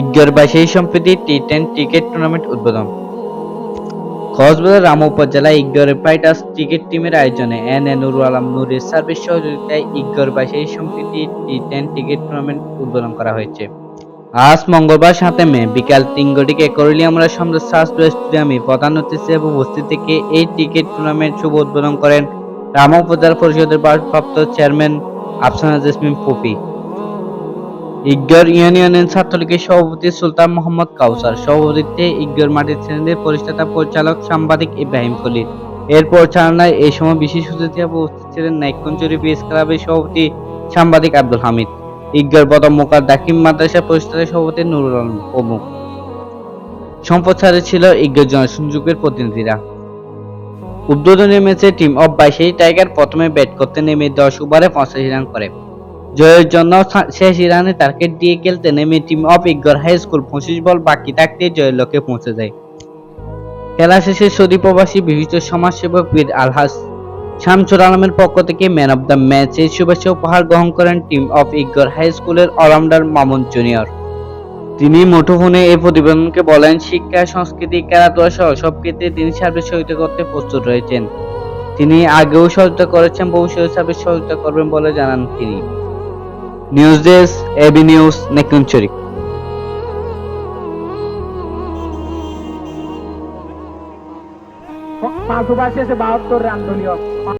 ঈদগাঁওর বাসায়ী সম্প্রতি টি10 cricket tournament উদ্বোধন। কক্সবাজার রামু উপজেলায় ঈদগাঁওয়ের ফাইটার্স ক্রিকেট টিমের আয়োজনে এন এ নুরুল আলম নুরের সার্ভিস সহযোগিতায় ঈদগাঁওর বাসায়ী সম্প্রতি টি10 ক্রিকেট টুর্নামেন্ট উদ্বোধন করা হয়েছে। আজ মঙ্গলবার 7 মে বিকাল 3 ঘটিকায় করলিয়ামুড়া সমৃদ্ধ শাস্ত্রীয় স্টেডিয়ামে প্রধান অতিথি হিসেবে উপস্থিত থেকে এই ক্রিকেট টুর্নামেন্ট শুভ উদ্বোধন করেন রামু উপজেলা পরিষদের ভারপ্রাপ্ত চেয়ারম্যান আফসানা জেসমিন পপি। ঈদগাঁও ইউনিয়নের ছাত্রলীগের সভাপতি সুলতান মোহাম্মদ কাউসার সভাপতিত্বে ঈদগাঁও মাটির ছেলেদের প্রতিষ্ঠাতা পরিচালক সাংবাদিক ইব্রাহিম খলিল এর পরিচালনায় এই সময় বিশেষ অতিথি উপস্থিত ছিলেন নাইক্ষ্যংছড়ি প্রেস ক্লাবের সভাপতি সাংবাদিক আব্দুল হামিদ, ঈদগাঁওর প্রথম মোকার দাখিল মাদ্রাসার প্রতিষ্ঠাতা সভাপতি নুরুল আলম প্রমুখ। সম্প্রচারে ছিল ঈদগাঁও জনসংযোগের প্রতিনিধিরা। উদ্বোধনী ম্যাচে টিম অফ বাসায়ী টাইগার প্রথমে ব্যাট করতে নেমে 10 ওভারে 85 রান করে। জয়ের জন্য শেষ রানে টার্গেট দিয়ে খেলতে নেমে team of Eidgaon high school 25 ball বাকি থাকতে জয়ের লক্ষ্যে পৌঁছে যায়। খেলা শেষে সৌদি প্রবাসী বিশিষ্ট সমাজসেবক বীর আলহাজ শামসুল আলমের পক্ষ থেকে ম্যান অব দ্য ম্যাচের শুভেচ্ছা উপহার গ্রহণ করেন টিম অফ ঈদগাঁও হাই স্কুলের অলরাউন্ডার মামুন জুনিয়র। তিনি মুঠোফোনে এই প্রতিবেদনকে বলেন, শিক্ষা, সংস্কৃতি, খেলাধুলা সহ সব ক্ষেত্রে তিনি সার্বিক সহযোগিতা করতে প্রস্তুত রয়েছেন। তিনি আগেও সহযোগিতা করেছেন, ভবিষ্যতে সার্বিক সহযোগিতা করবেন বলে জানান তিনি। News desk, AB news, Naikhongchhari. পাঁচ ওভার শেষে 72 রান দলীয়।